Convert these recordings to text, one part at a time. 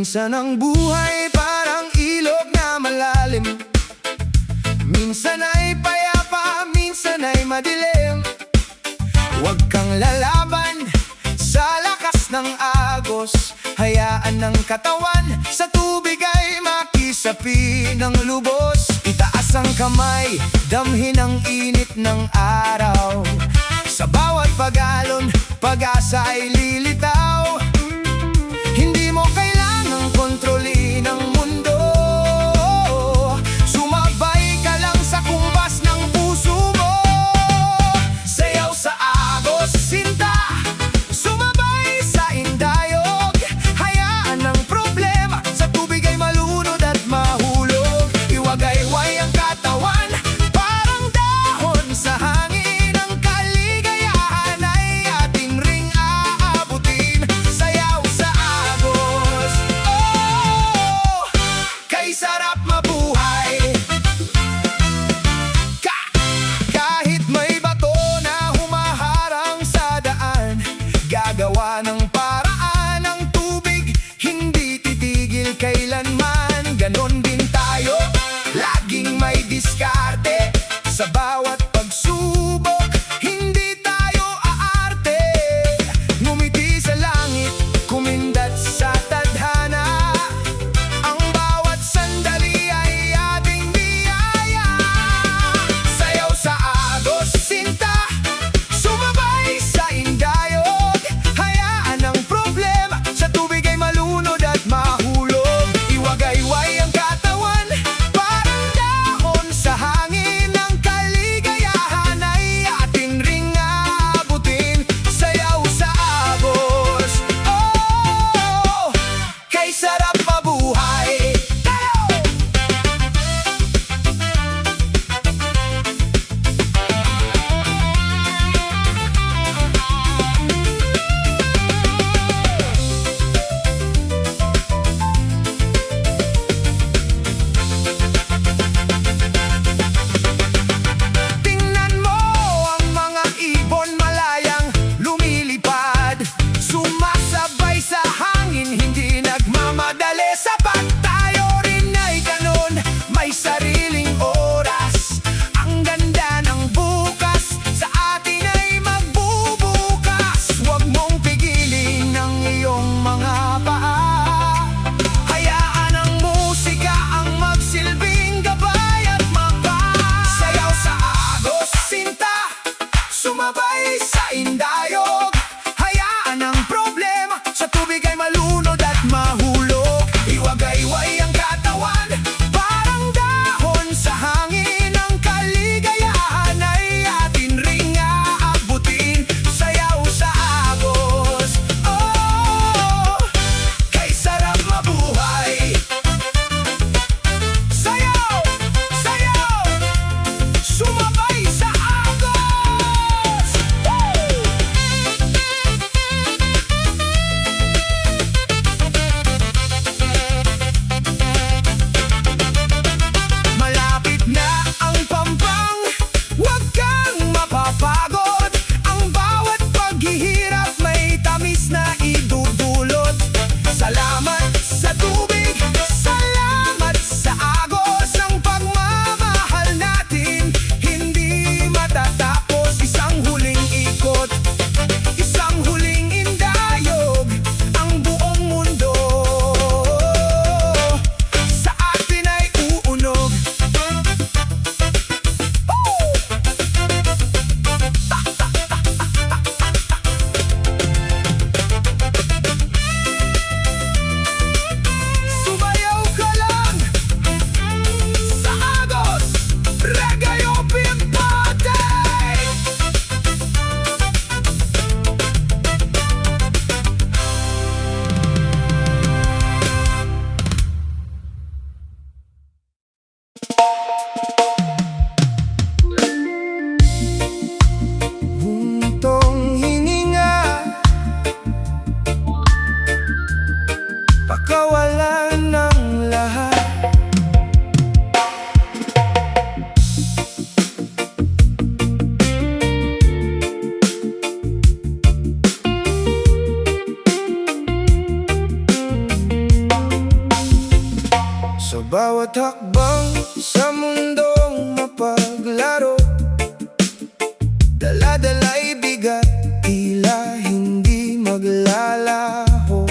Minsan ang buhay parang ilog na malalim, minsan ay payapa, minsan ay madilim. Huwag kang lalaban sa lakas ng agos, hayaan ng katawan sa tubig ay makisapi ng lubos. Itaas ang kamay, damhin ang init ng araw, sa bawat pag-alon, pag-asa ay lilitaw. Hindi mo kailangang kontrolin ang mundo, sumabay ka lang sa kumbas ng puso mo. Sayaw sa agos, sinta, sumabay sa indayog, hayaan ang problema sa tubig ay malunod at mahulog. Iwagayway ang katawan, parang dahon sa hangin, ang kaligayahan ay ating ring aabutin. Sayaw sa agos, oh, kay sarap mabuhay. Kahit may bato na humaharang sa daan, gagawa ng paraan ang tubig, hindi titigil kailanman. Ganon din tayo, laging may diskarte, sa bawat pagsubok, hindi tayo aarte. Ngumiti sa langit, kumindat sa tadhana, ang bawat sandali ay ating biyaya. Sayaw sa agos, sinta, sumabay sa indayog, hayaan ang problema sa tubig ay malunod at mahulog. Iwagayway ang katawan, parang dahon sa hangin, ang kaligayahan ay ating ring aabutin. Sayaw sa agos, oh, kay sarap mabuhay. Tingnan mo ang mga ibon malayang lumilipad, sumasabay sa hangin, hindi nagmamadali. Sapat tayo rin ay ganon, may sariling oras. Ang ganda ng bukas sa atin ay magbubukas. Huwag mong pigilin ang iyong mga paa, hayaan ang musika ang magsilbing gabay at mapa. Sayaw sa agos, sinta, sumabay sa indayog, hayaan ang problema sa tubig ay malunod at mahulog. Iwagayway ang katawan, parang dahon sa hangin, ang kaligayahan ay atin ring aabutin. Sayaw sa agos, oh, kay sarap mabuhay. Sayaw, sayaw, sumabay sa agos. Woo! bawat hakbang sa mundong mapaglaro, dala-dala'y bigat, tila hindi maglalaho.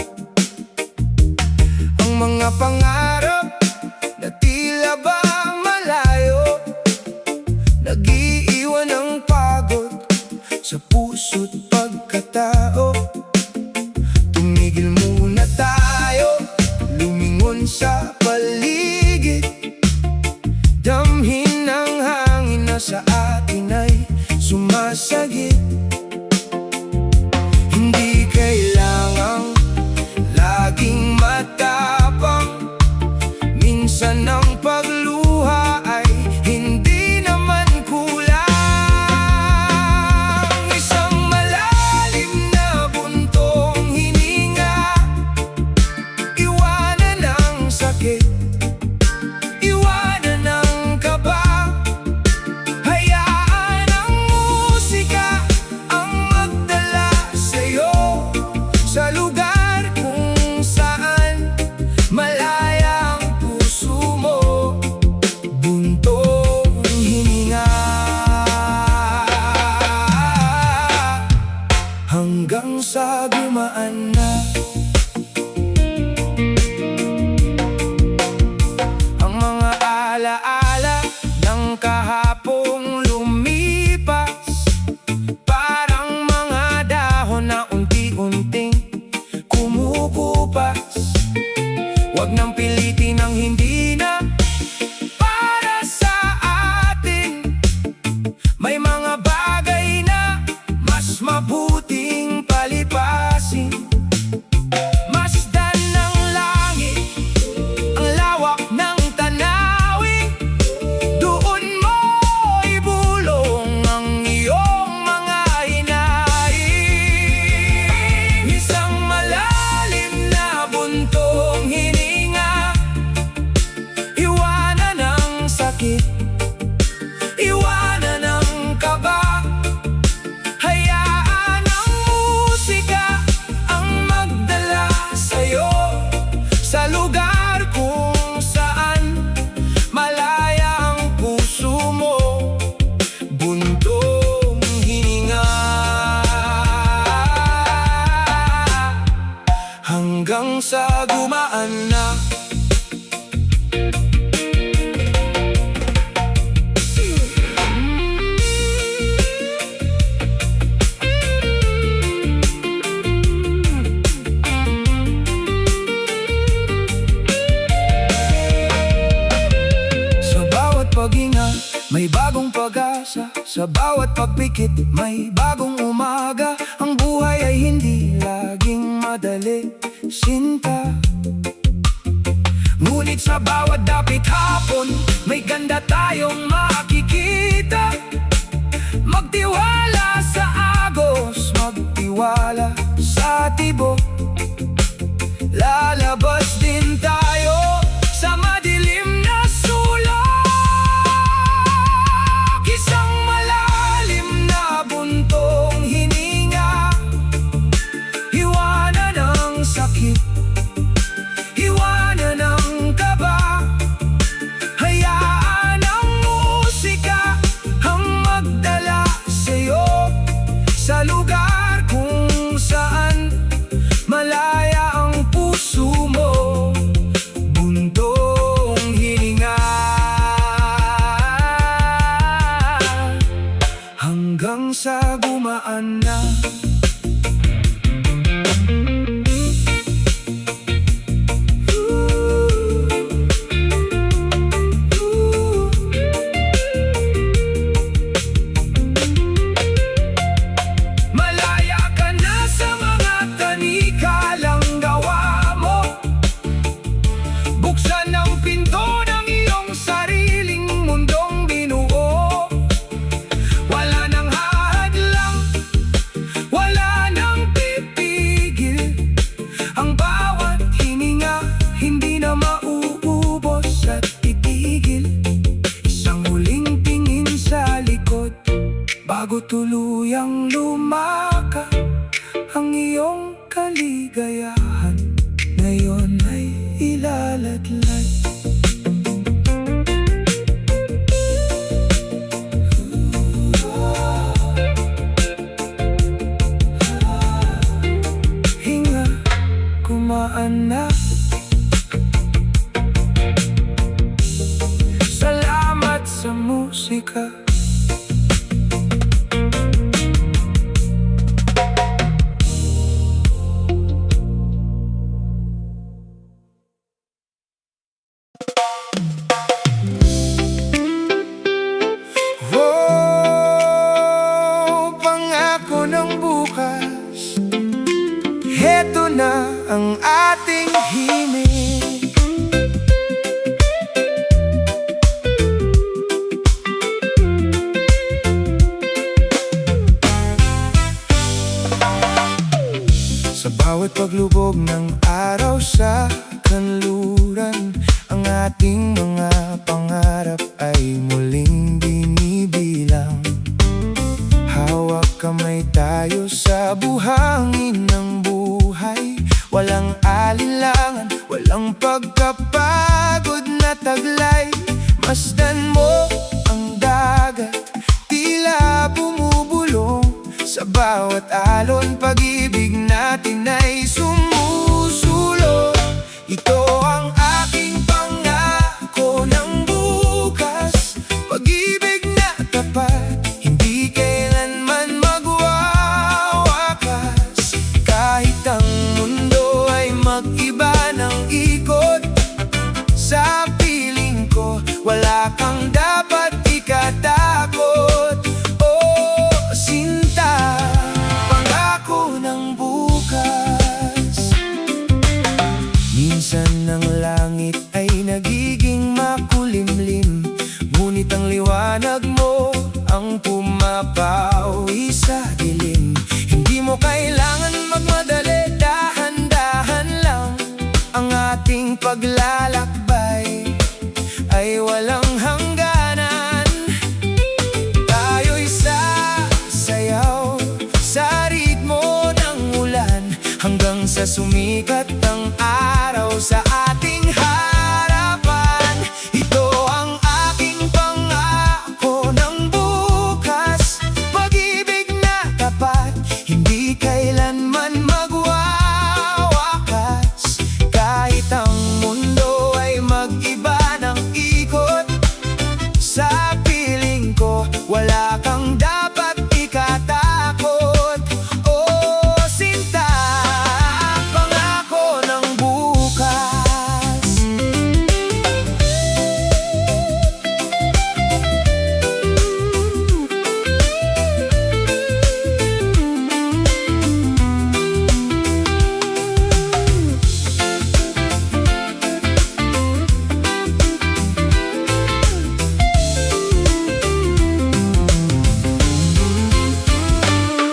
Ang mga pangarap na tila ba malayo, nag-iiwan ng pagod sa puso't pagkatao. Tumigil muna tayo, lumingon sa paligid, damhin ang hangin na sa atin ay sumasagit. Hindi kailangang laging matapang, minsan ang pagluha ay hindi naman kulang. Isang malalim na buntong hininga, iwanan ang sakit, iwanan ang kaba. Hayaan ang musika ang magdala sa'yo sa lugar kung saan malaya ang puso mo. Buntong hininga hanggang sa gumaan na ang mga alaala ng kahapong lumipas, parang mga dahon na unti-unting kumukupas. Huwag nang pilitin ang hindi na para sa atin. May mga bagay na mas mabuting palipasin. Masdan ng langit ang lawak ng tanawin, doon mo ibulong ang iyong mga hinaing. Isang malalim na buntong hininga, iwanan ang sakit, iwanan ang kaba. Hayaan ang musika ang magdala sa'yo sa lugar kung saan malaya ang puso mo. Buntong hininga hanggang sa gumaan na. Sa bawat paghinga, may bagong pag-asa. Sa bawat pagpikit, may bagong umaga. Ang buhay ay hindi laging madali, sinta. Ngunit sa bawat dapit hapon, may ganda tayong makikita. Magtiwala sa agos, magtiwala sa tibok. Lalabas din tayo sa madilim na sulok. Isang malalim na buntong hininga, iwanan ang sakit, iwanan ang kaba. Hayaan ang musika ang magdala sa'yo sa lugar kung saan malaya ang puso mo. Buntong hininga hanggang sa gumaan na. Malaya ka na sa mga tanikalang gawa mo. Buksan ang pinto ng iyong sariling mundong binuo. Wala nang hahadlang, wala nang pipigil. Ang bawat hininga hindi na mauubos at titigil. Isang huling tingin sa likod bago tuluyang lumakad ang iyong kaligayahan. Ngayon ay ilaladlad. ng bukas. Heto na ang ating himig. Sa bawat paglubog ng araw sa kanluran, ang ating mga pangarap ay muling binibilang. Hawak kamay tayo sa buhangin ng buhay, walang alinlangan, walang pagkapagod na taglay. Masdan mo ang dagat, tila bumubulong sa bawat alon. Pag-ibig natin ay sumusulong. Ito ang aking pangako ng bukas, pag-ibig na tapat, hindi kailanman magwawakas. Kahit ang mundo ay mag-iba ng ikot, sa piling ko wala kang dapat ikatakot. Oh, sinta, pangako ng bukas. Minsan ang langit ay nagiging makulimlim, ngunit ang liwanag mo ang pumapawi sa dilim. Hindi mo kailangan magmadali, dahan-dahan lang. Ang ating paglalakbay ay walang hangganan. Tayo'y sasayaw sa ritmo ng ulan, hanggang sa sumikat ang araw sa ating harapan. Ito ang aking pangako ng bukas, pag-ibig na tapat, hindi kailanman magwawakas. Kahit ang mundo ay mag-iba ng ikot, sa piling ko wala kang dapat ikatakot. Oh, sinta, pangako ng bukas.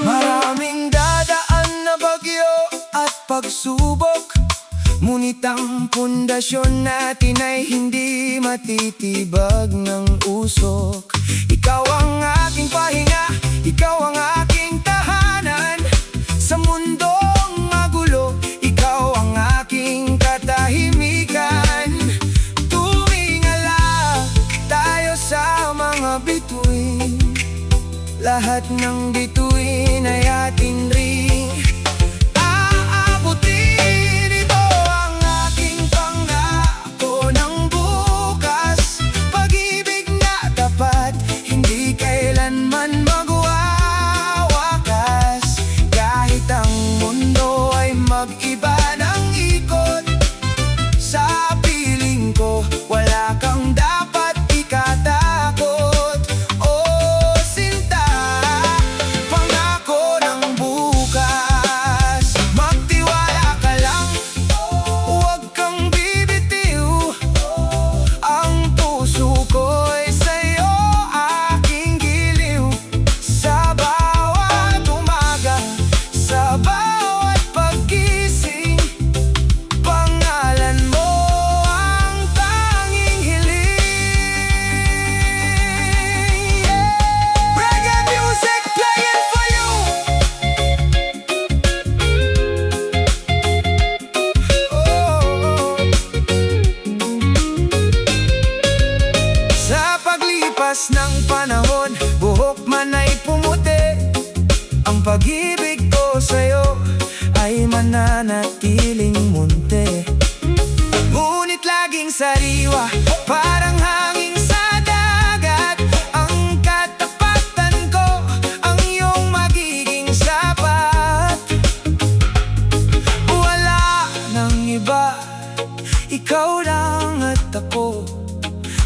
Maraming dadaan na bagyo at pagsubok, ngunit ang pundasyon natin ay hindi matitibag ng usok. Ikaw ang aking pahinga, ikaw ang aking tahanan. Sa mundong magulo, ikaw ang aking katahimikan. Tuwing alak tayo sa mga bituin, lahat ng bituin ay atin ring aabutin. Ito ang aking pangako ng bukas, pag-ibig na tapat, hindi kailanman magwawakas. Kahit ang mundo ay mag-iba ng ikot, sa piling ko wala kang dapat ikatakot. Oh, sinta, pangako ng bukas. Magtiwala ka lang, huwag kang bibitiw. Ang puso ko'y sa'yo, aking giliw. Sa bawat umaga, sa bawat paggising, pangalan mo ang tanging hiling. Reggae music playing for you. Oh. Sa paglipas ng panahon, buhok man ay pumuti, ang pag-ibig ko sa'yo ay mananatiling munti. Ngunit laging sariwa, parang hangin sa dagat. Ang katapatan ko ang iyong magiging sapat. Wala nang iba, ikaw lang at ako,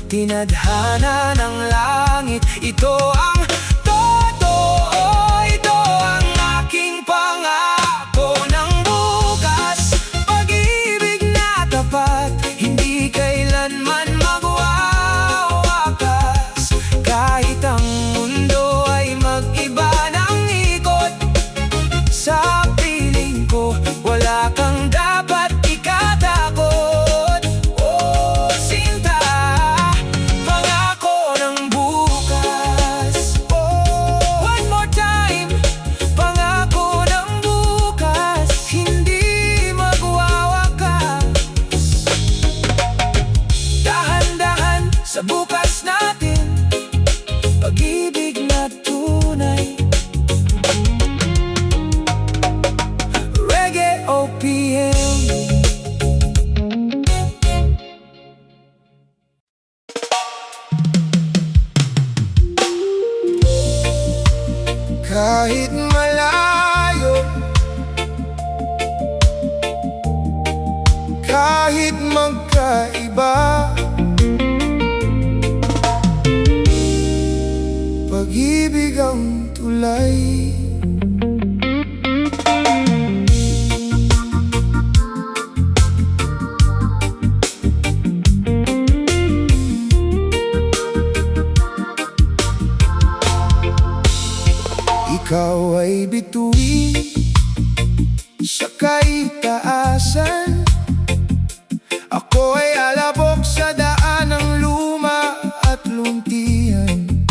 tinadhana ng langit. Ito ang totoo, ito ang ay bituin, siya'y taasan. Ako ay alabok sa daan ng luma at luntian.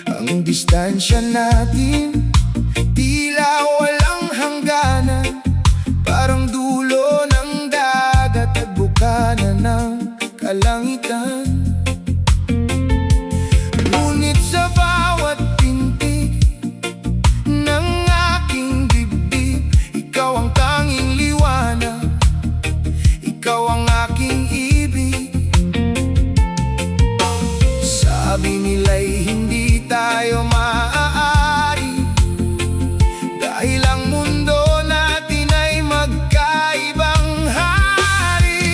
Ang distansya natin tila walang hangganan, parang dulo ng dagat at bukana ng kalangitan. Ngunit sa bawat pintig ng aking dibdib, ikaw ang tanging liwanag, ikaw ang aking ibig. Sabi nila'y hindi tayo maaari dahil ang mundo natin ay magkaibang hari.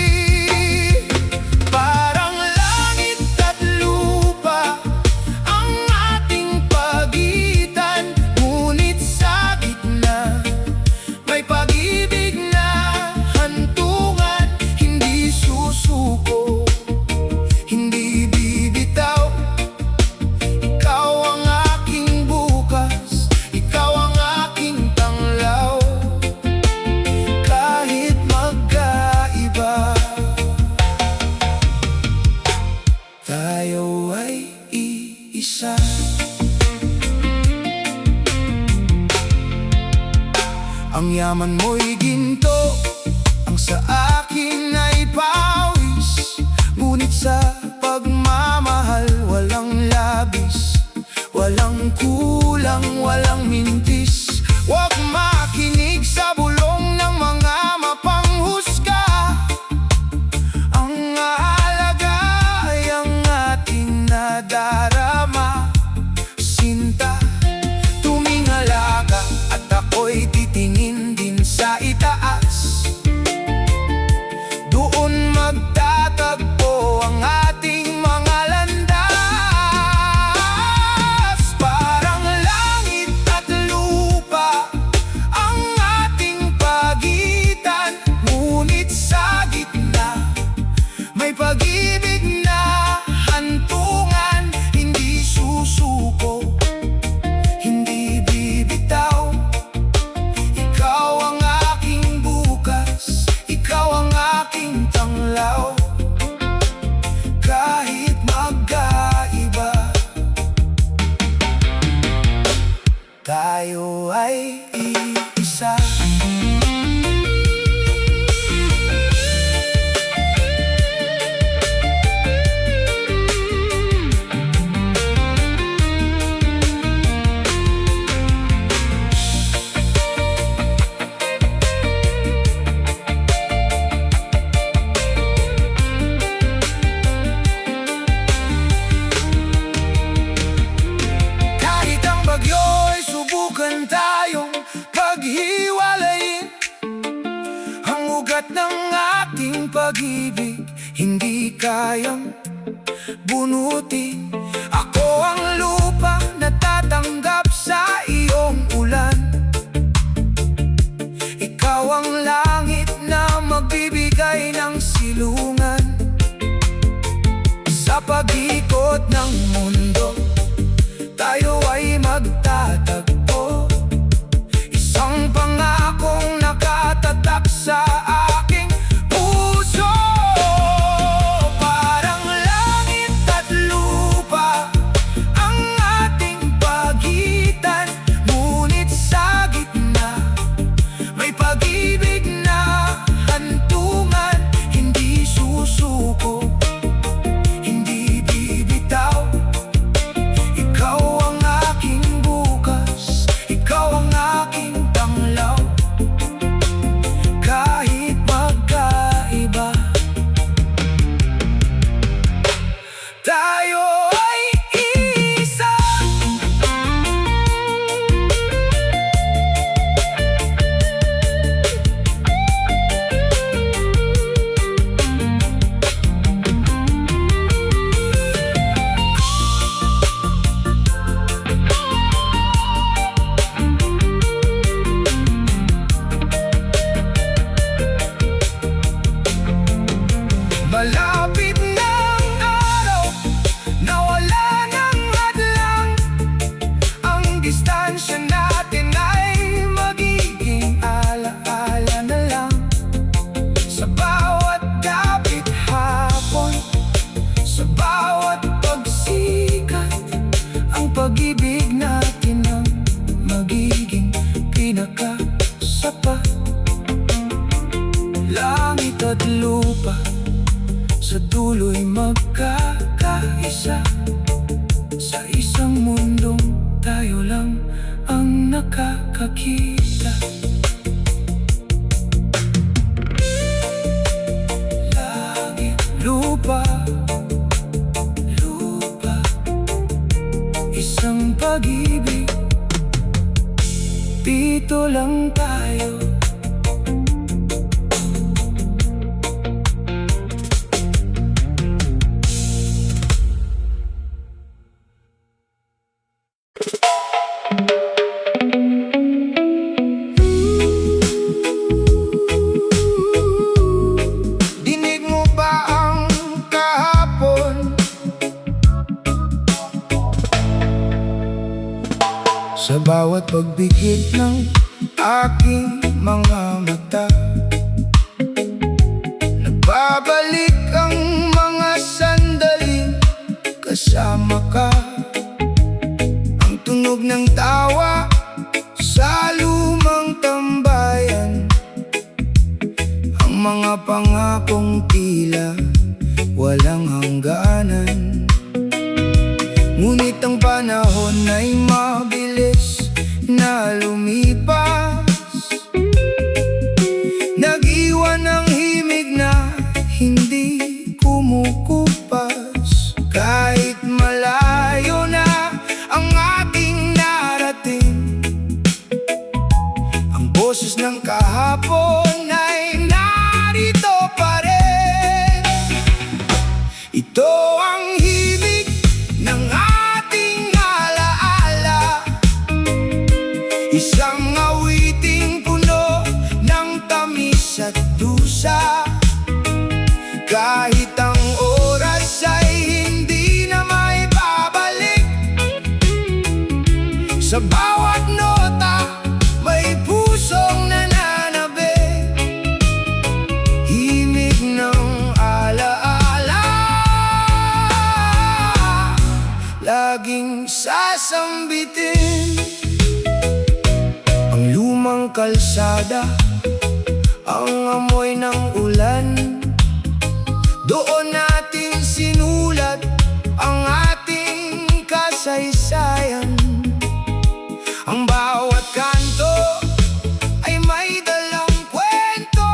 Parang langit at lupa ang ating pagitan, ngunit sa gitna may pag-ibig na hantungan. Hindi susuko, hindi bibitaw. Ikaw ang aking bukas, ikaw ang aking tanglaw. Kahit magkaiba, tayo ay iisa. Ang yaman mo'y ginto, ang sa akin ay pawis. Ngunit sa pagmamahal walang labis, walang kulang, walang mintis. Huwag makinig sa bulong ng mga mapanghusga. Ang mahalaga ay ang ating nadarama. Sinta, tumingala ka at ako'y titingin din sa itaas. Doon magtatagpo ang ating mga landas. Parang langit at lupa ang ating pagitan, ngunit sa gitna may pag-ibig na hantungan. Hindi susuko, hindi bibitaw. Ikaw ang aking bukas, ikaw ang aking tanglaw. Kahit magkaiba, tayo ay iisa. Kahit ang bagyo'y subukan tayong paghiwalayin, ang ugat ng ating pag-ibig hindi kayang bunutin. Ako ang lupa na tatanggap sa iyong ulan, ikaw ang langit na magbibigay ng silungan. Sa pag-ikot ng mundo, tayo ay magtatagpo. Isang pangakong nakatatak sa aking puso. Parang langit at lupa at lupa sa dulo'y magkakaisa. Sa isang mundong tayo lang ang nakakakita. Langit, lupa, lupa, isang pag-ibig. Dito lang tayo. Dinig mo ba ang kahapon? Sa bawat pagbigit ng aking mga mata, nagbabalik ang mga sandaling kasama ka. Ang tunog ng tawa sa lumang tambayan, ang mga pangakong tila walang hangganan. Ngunit ang panahon ay mabilis na lumipas, nag-iwan ng himig na hindi kumukupas. Kahit malayo na ang ating narating, ang boses ng kahapon ay narito pa rin. Ito ang himig ng ating alaala, isang awiting puno ng tamis at dusa. Kahit ang oras ay hindi na maibabalik, sa bawat nota may pusong nananabik. Himig ng alaala, laging sasambitin. Ang lumang kalsada, ang amoy ng ulan, doon natin sinulat ang ating kasaysayan. Ang bawat kanto ay may dalang kwento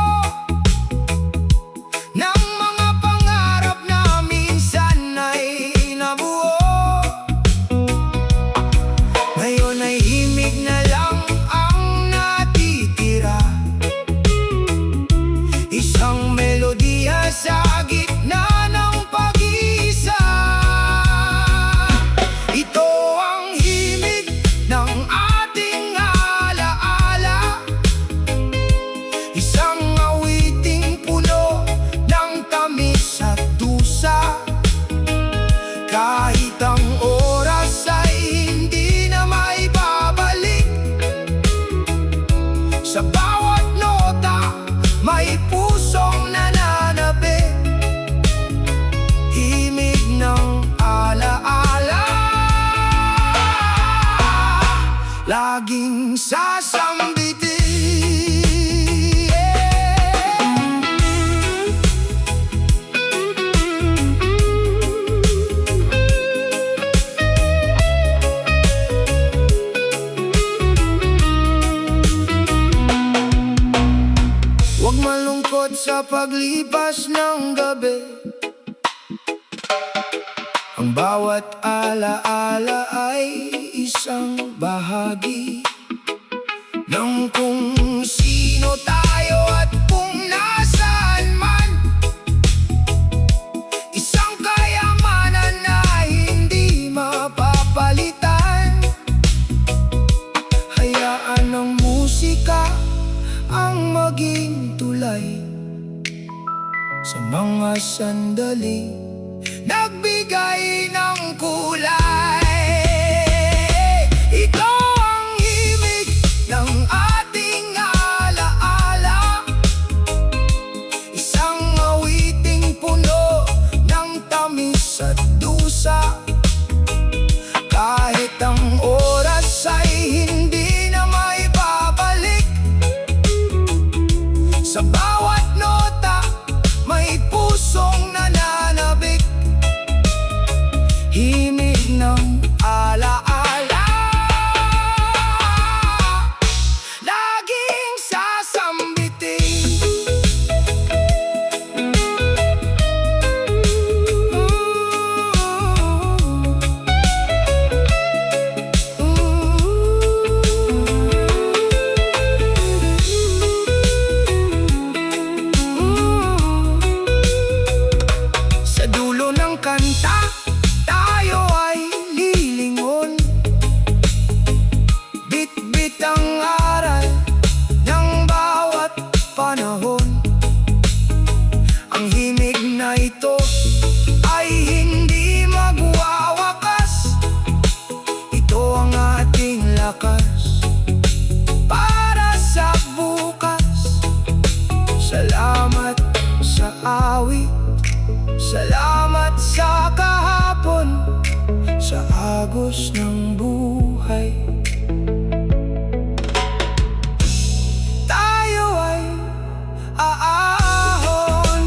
ng mga pangarap na minsan ay nabuo. Ngayon ay himig na lang ang natitira, isang melodiya sa gitna ng pag-iisa. Ito ang himig ng ating alaala, isang awiting puno ng tamis at dusa. Kahit ang oras ay hindi na maibabalik, sa bawat nota may pusong nananabik. Himig ng alaala, laging sasambitin. Huwag malungkot sa paglipas ng gabi, ang bawat alaala ay isang bahagi ng kung sino tayo at kung nasaan man. Isang kayamanan na hindi mapapalitan. Hayaan ng musika ang maging tulay sa mga sandali nagbigay ng kulay. Ito ang himig ng ating alaala, isang awiting puno ng tamis at dusa. Kahit ang oras ay hindi na maibabalik, sa bawat nota pagtatapos ng buhay. Tayo ay aahon.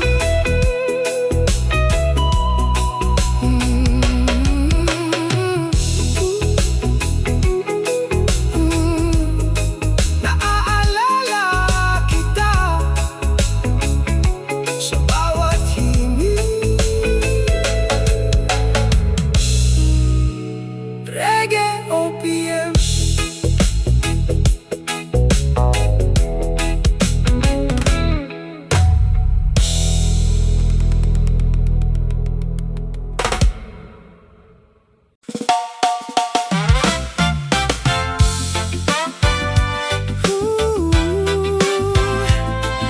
Naaalala kita sa bawat himig. Reggae OPM.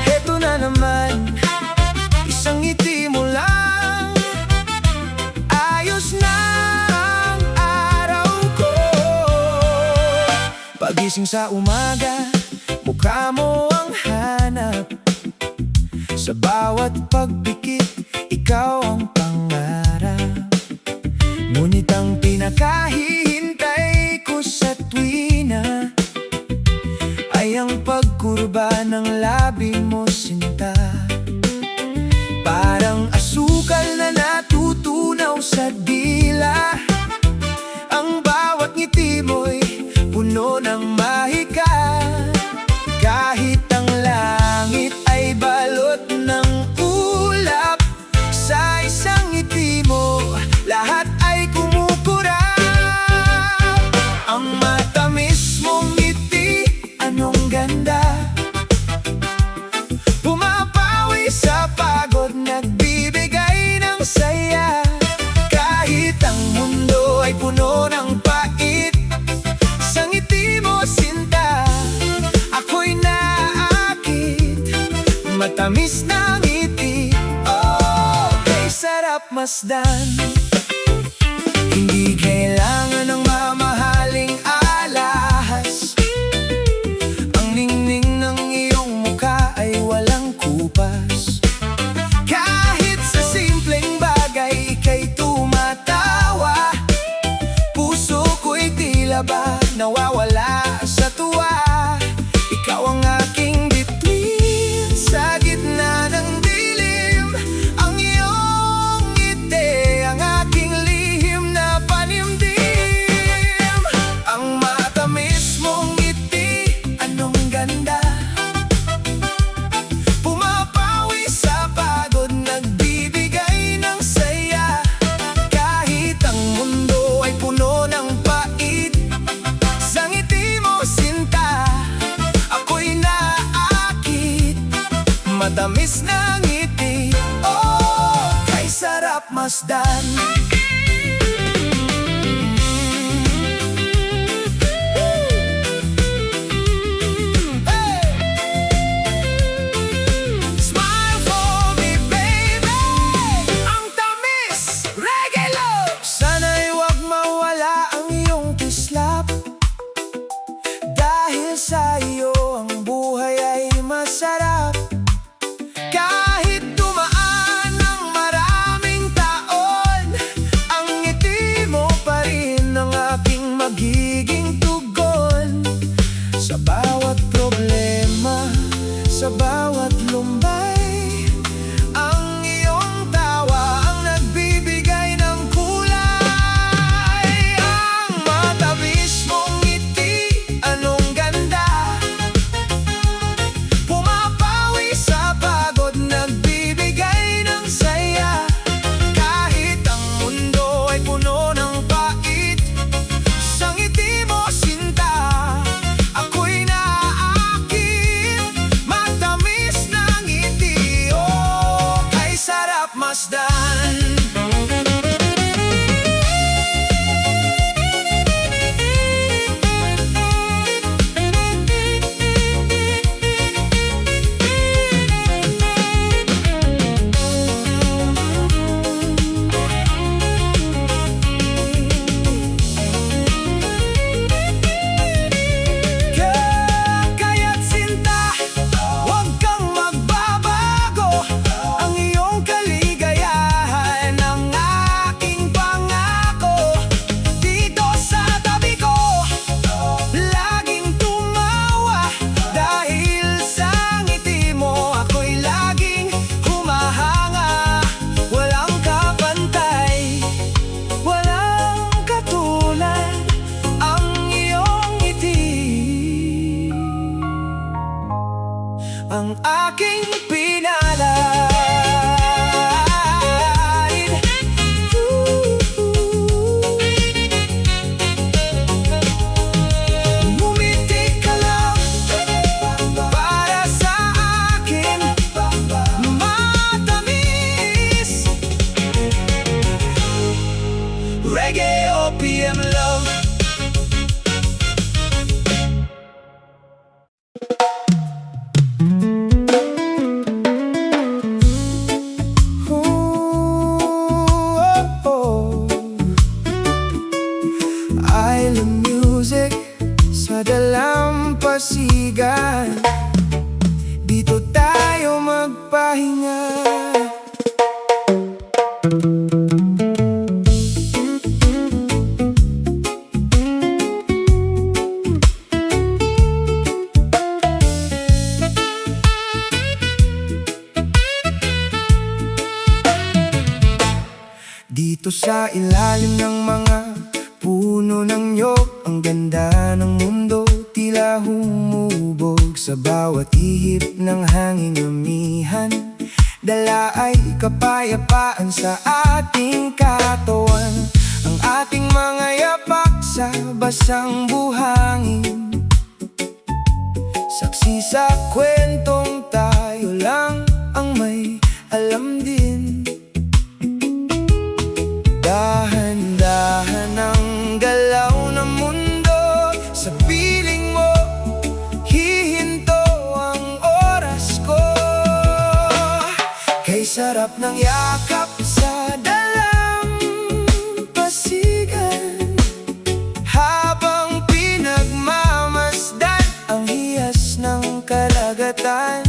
Heto na naman, isang ngiti mo lang, ayos na ang araw ko. Pagising sa umaga, mukha mo ang hanap. Sa bawat pagpikit, ikaw ang pangarap. Ngunit ang pinakahihintay ko sa tuwina ay ang pagkurba ng labi mo, sinta. Parang asukal na natutunaw sa dila. Ang bawat ngiti mo'y puno ng mahika. Kahit ang langit ay balot ng ulap, sa isang ngiti mo lahat ay kumukurap. Ang matamis mong ngiti, anong ganda. Pumapawi sa pagod, nagbibigay ng saya. Kahit ang mundo ay puno ng pait, sa ngiti mo, sinta, ako'y naakit. Matamis na ngiti, oh, kay sarap masdan. Hindi kailangan ng mamahaling alahas. Ang ningning ng iyong mukha ay walang kupas. Kahit sa simpleng bagay, ika'y tumatawa. Puso ko'y tila ba nawawala sa tuwa. Ikaw ang aking bituin sa gitna ng dilim. Ang iyong ngiti, ang aking lihim na panimdim. Ang matamis mong ngiti, anong ganda. Pumapawi sa pagod, nagbibigay ng saya. Kahit ang mundo ay puno ng pait, sa ngiti mo, sinta, ako'y naakit. Matamis na ngiti, oh, kay sarap masdan. Hey! Smile for me, baby. Ang tamis, reggae love. Sana'y wag mawala ang iyong kislap. Dahil sa iyo ang buhay ay masarap. Kahit dumaan ng maraming taon, ang ngiti mo pa rin ang aking magiging tugon. Sa bawat problema, sa bawat lumbay, ang iyong tawa ang nagbibigay ng kulay. Ang matamis mong ngiti, anong ganda. Pumapawi sa pagod, nagbibigay ng saya. Kahit ang mundo ay puno ng pait, sa ngiti mo, sinta, ako'y naakit. Matamis ang aking pinalad. Ngumiti ka lang para sa akin, matamis. Reggae OPM love. I love music sa dalampasigan. Dito tayo magpahinga. Dito sa ilalim ng mga puno ng niyog, ang ganda ng mundo tila humubog sa bawat ihip ng hanging amihan. Dala ay kapayapaan sa ating katawan, ang ating mga yapak sa basang buhangin. Saksi sa kwentong tayo lang ang may alam din. Dahan-dahan ang galaw ng mundo, sa piling mo hihinto ang oras ko. Kay sarap ng yakap sa dalampasigan, habang pinagmamasdan ang hiyas ng karagatan.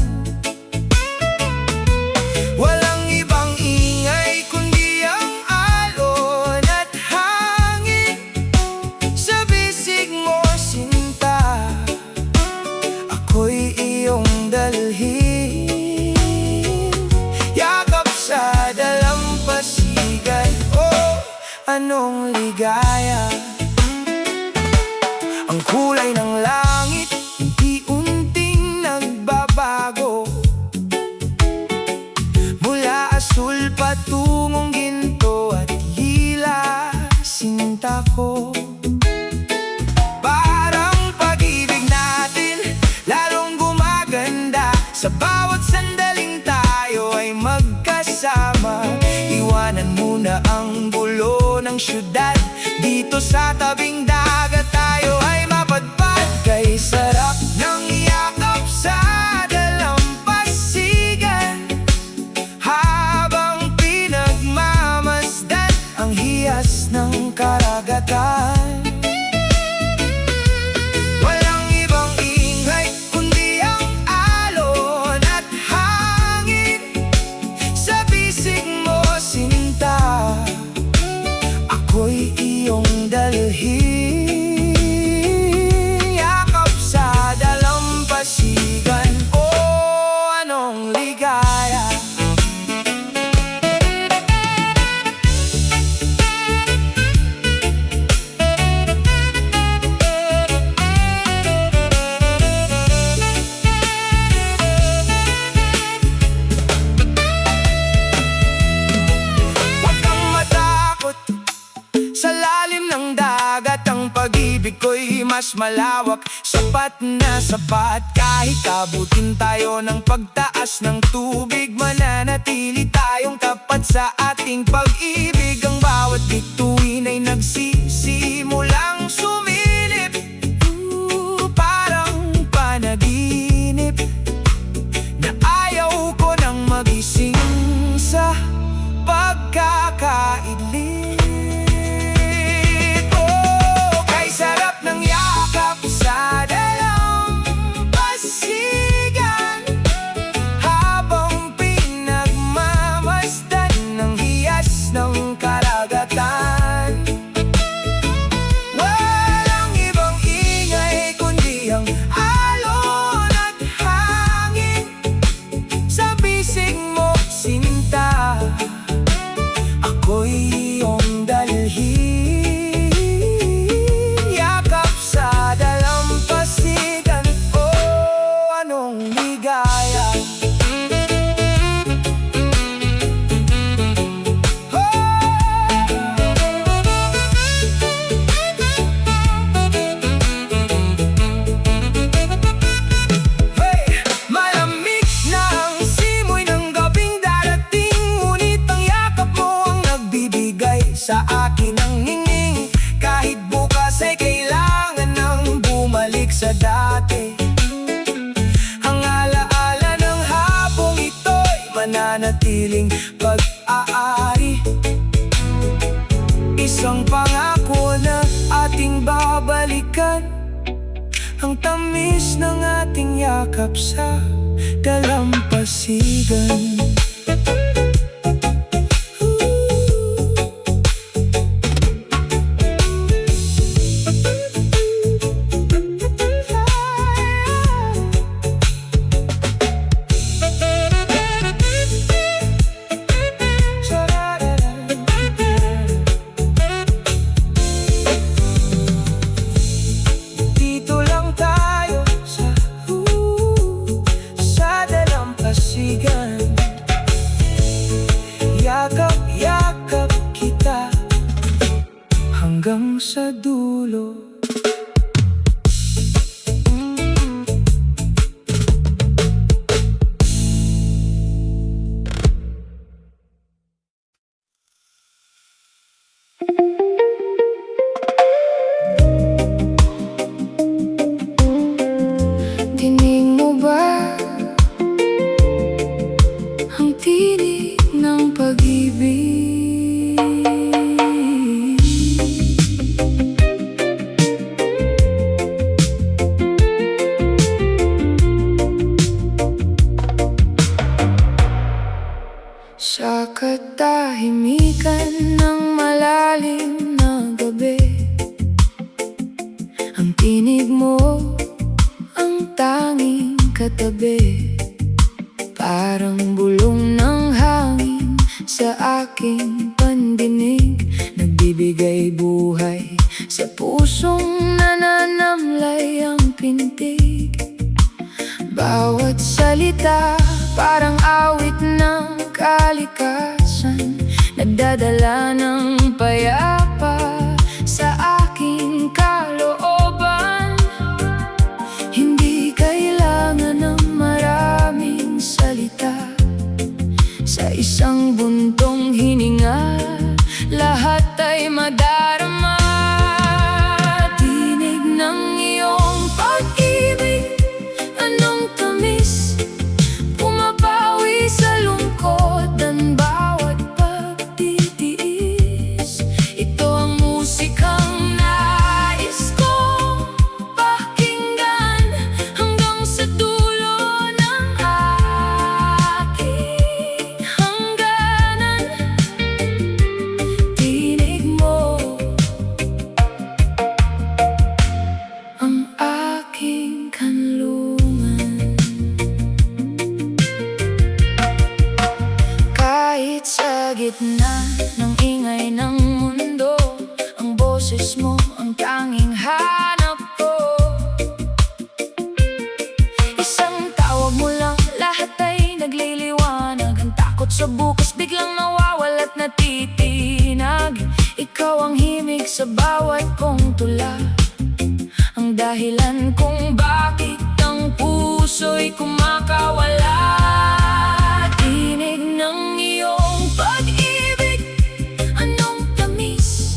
Walang ibang ingay kundi ang alon at hangin sa bisig mo, sinta. Ako'y iyong dalhin, yakap sa dalampasigan. Oh, anong ligaya! Ang kulay ng langit unti-unting nagbabago, mula asul patungong ginto at lila, sinta ko. Parang pag-ibig natin lalong gumaganda sa bawat sandaling tayo ay magkasama. Iwanan muna ang gulo ng syudad, dito sa tabing dagat tayo ay mapadpad. Kay sarap ng yakap sa dalampasigan, habang pinagmamasdan ang hiyas ng karagatan. Walang ibang ingay kundi ang alon at hangin sa bisig mo, sinta. Ako'y iyong dalhin, yakap sa dalampasigan. Oh, anong ligaya! Huwag kang matakot, sa lalim ng dagat ang pag-ibig ko'y mas malawak. Sapat na sapat, kahit abutin tayo ng pagtaas ng tubig, mananatili tayong tapat sa ating pag-ibig. Ang bawat bituin ay nagsisimulang sumilip, parang panaginip na ayaw ko nang magising sa pagkakaidlip. Oh, kay sarap ng yakap sa dalampasigan, habang pinagmamasdan ng hiyas ng karagatan. yakap sa dalampasigan. Yakap-yakap kita hanggang sa dulo. Dinig mo ba ang tinig ng pag-ibig? Sa katahimikan ng malalim na gabi, ang tinig mo ang tanging katabi. Parang bulong ng hangin sa aking pandinig, nagbibigay buhay sa pusong nananamlay ang pintig. Bawat salita parang awit ng kalikasan, nagdadala ng payapa sa aking kalooban. Hindi kailangan ng maraming salita, sa isang buntong hininga lahat ay madarama. Tinig ng iyong pag-ibig, anong tamis, pumapawi sa lungkot ng bawat pagtitiis. Ito ang musikang nais kong pakinggan hanggang sa dulo ng aking hangganan. Tinig mo ang aking kanlungan. Kahit sa gitna ng ingay ng mundo, ang boses mo ang tanging hanap ko. Isang tawag mo lang, lahat ay nagliliwanag. Ang takot sa bukas biglang nawawala't natitinag. Ikaw ang himig sa bawat kong tula, ang dahilan kung bakit ang puso'y kumakawala. Tinig ng iyong pag-ibig, anong tamis,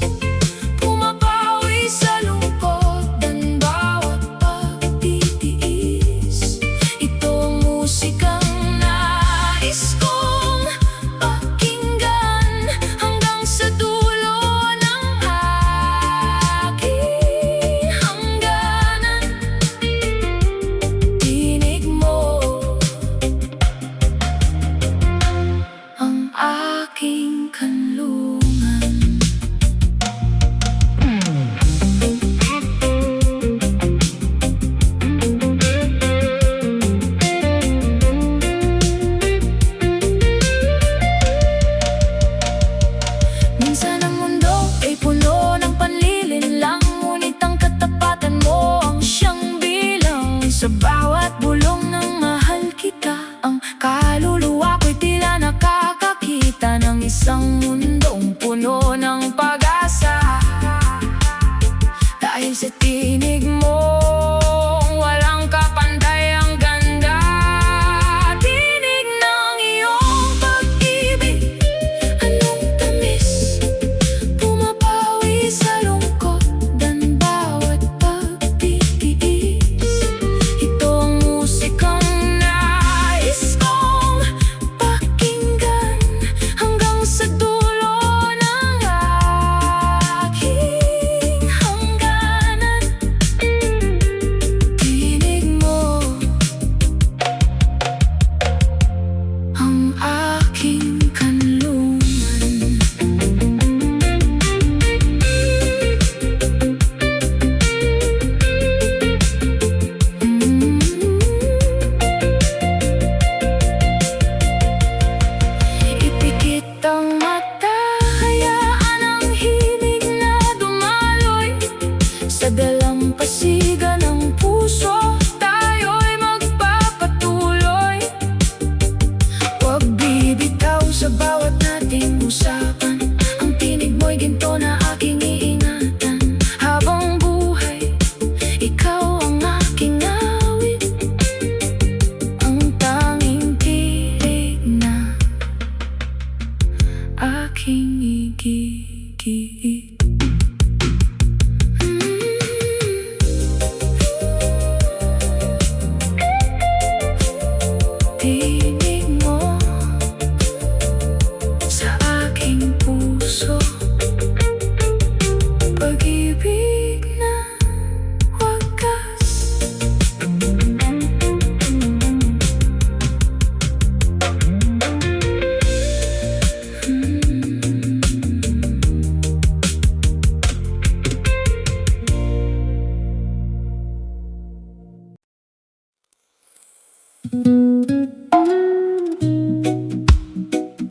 pumapawi sa lungkot ng bawat pagtitiis. Ito ang musikang nais kong pakinggan hanggang sa dulo ng aking hangganan. Tinig mo ang aking kanlungan. Minsan ang mundo ay puno ng panlilinlang, ngunit ang katapatan mo ang siyang bilang. Sa bawat bulong ng mahal kita, ang kaluluwa ko'y tila nakakakita ng isang mundong puno ng pag-asa. Dahil sa tinig mo walang kapantay ang ganda. Tinig ng iyong pag-ibig, anong tamis, pumapawi sa lungkot ng bawat pagtitiis. Ito ang musikang nais kong pakinggan hanggang sa dulo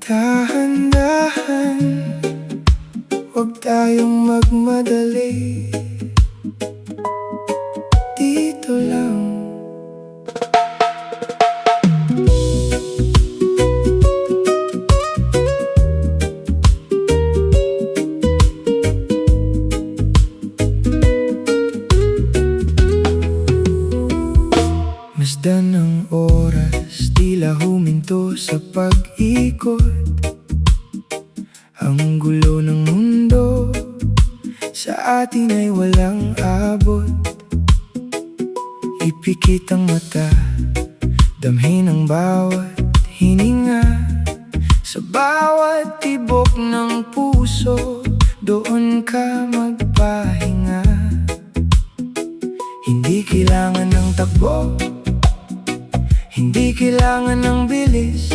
Dahan-dahan, huwag tayong magmadali. Dito lang. Masdan ang oras, tila huminto sa pag-ikot. Ang gulo ng mundo sa atin ay walang abot. Ipikit ang mata, damhin ang bawat hininga. Sa bawat tibok ng puso, doon ka magpahinga. Hindi kailangan ng takbo, hindi kailangan ng bilis.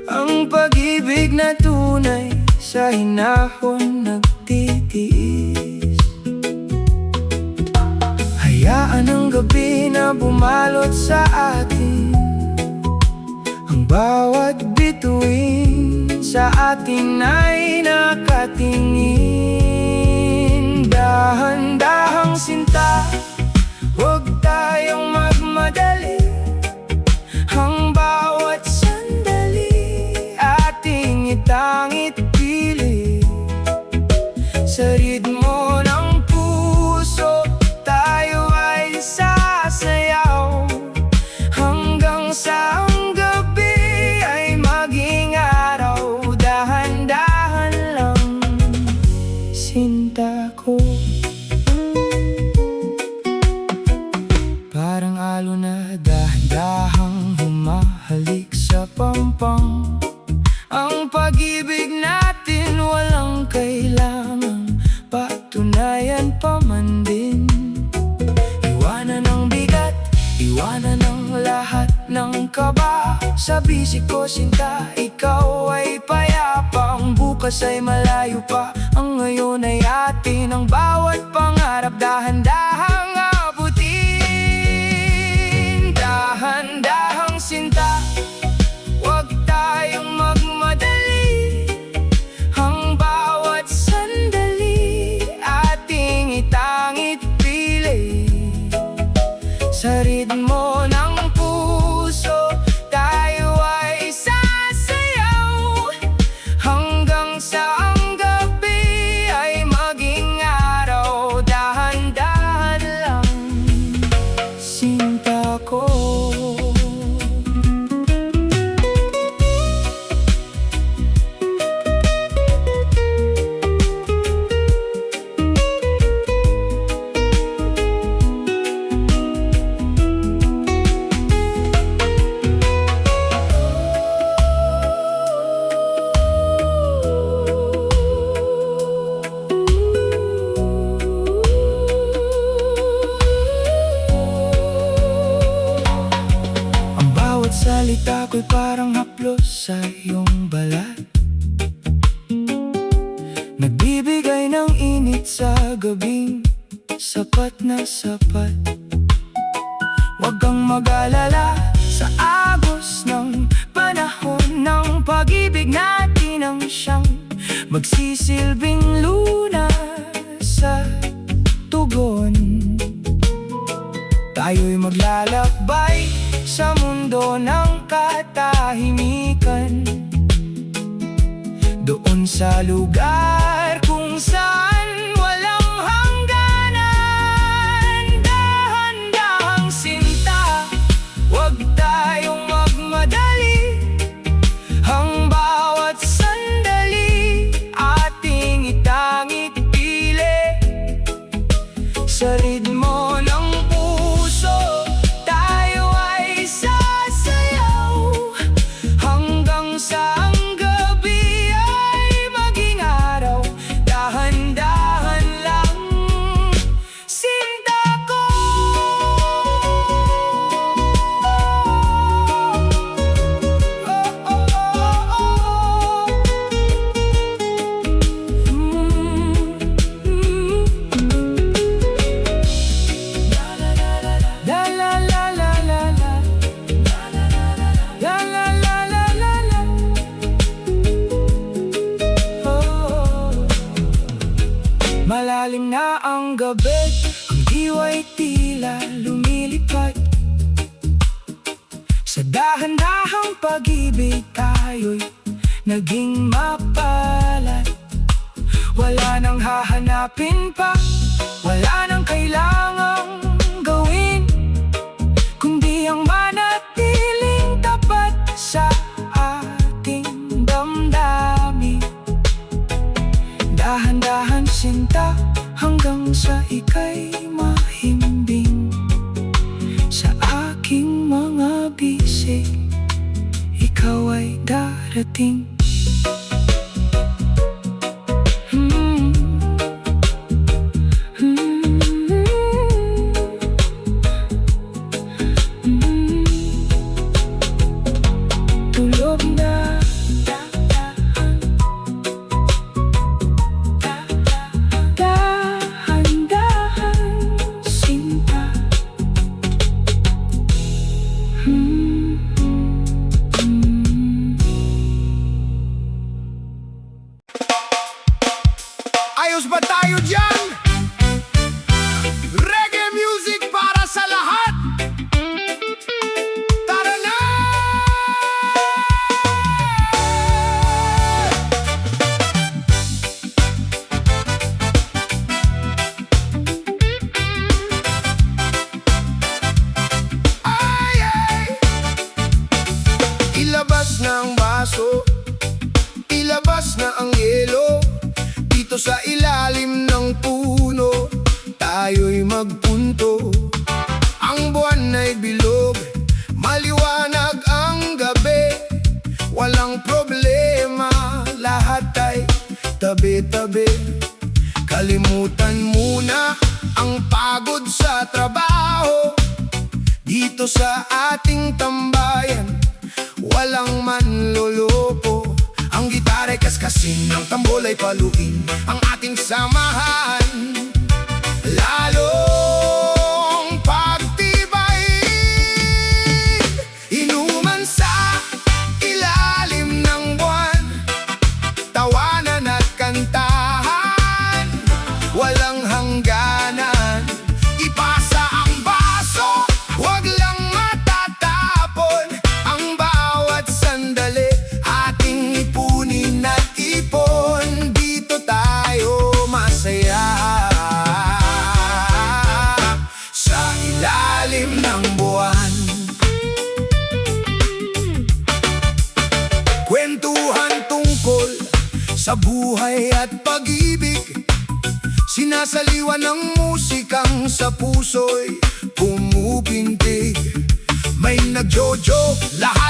Ang pag-ibig na tunay sa hinahon nagtitiis. Hayaan ang gabi na bumalot sa atin, ang bawat bituin sa atin ay nakatingin. Dahan-dahang sinta, huwag tayong magmadali. Ang bawat sandali ating itangit pili. Sa ritmo ng puso tayo ay sasayaw, hanggang sa ang gabi ay maging araw. Dahan-dahan lang, sinta ko. Parang alon na dahan-dahang humahalik sa pampang. Ang pag-ibig natin walang kailangang patunayan pa man din. Iwanan ang bigat, iwanan ang lahat ng kaba. Sa bisig ko sinta, ikaw ay payapa. Ang bukas ay malayo pa, ang ngayon ay atin. Ang bawat pangarap dahan-dahang abutin. Dahan-dahang sinta, huwag tayong magmadali. Ang bawat sandali ating itangit pili. Sa ritmo ng puso tayo ay sasayaw, hanggang sa ang gabi ay maging araw. Dahan-dahan lang, sinta ko. Salita ko'y parang haplos sa iyong balat, nagbibigay ng init sa gabing sapat na sapat. Huwag kang mag-alala sa agos ng panahon, ng pag-ibig natin ang siyang magsisilbing luna sa tugon. Tayo'y maglalakbay sa mundo ng katahimikan, doon sa lugar kung saan walang hangganan. Dahan-dahang sinta, huwag tayong magmadali. Ang bawat sandali ating itangit pili. Sa ritmo ng puso tayo ay sasayaw, hanggang sa ang gabi ay maging araw. dahan-dahang pag-ibig tayo'y naging mapalad. Wala nang hahanapin pa, wala nang kailangang gawin, kundi ang manatiling tapat sa ating damdamin. Dahan-dahan sinta hanggang sa ika'y mahimbing. Sa aking mga bisig, ikaw ay darating. Tulog na dahan-dahan sinta. Ayos ba tayo dyan? Reggae music para sa lahat. Tara na! Ay, ay! Ilabas na ang baso, ilabas na ang yelo. Dito sa ilalim ng puno, tayo'y magpunto. Ang buwan ay bilog, maliwanag ang gabi. Walang problema, lahat ay tabi-tabi. Kalimutan muna ang pagod sa trabaho. Dito sa ating tambayan, walang manloloko. Ang gitara'y kaskasin, ang tambol ay paluin ang ating samahan. Lalong pagtibayin, inuman sa ilalim ng buwan, tawanan at kantahan, walang hangganan. Ipasa ang baso, wag lang matatapon. Ang bawat sandali ating ipunin at ipon. Dito tayo masaya sa ilalim ng buwan. Kwentuhan tungkol sa buhay at pag-ibig, sinasaliwan ng musikang sa puso'y pumupintig. May nagjojo, lahat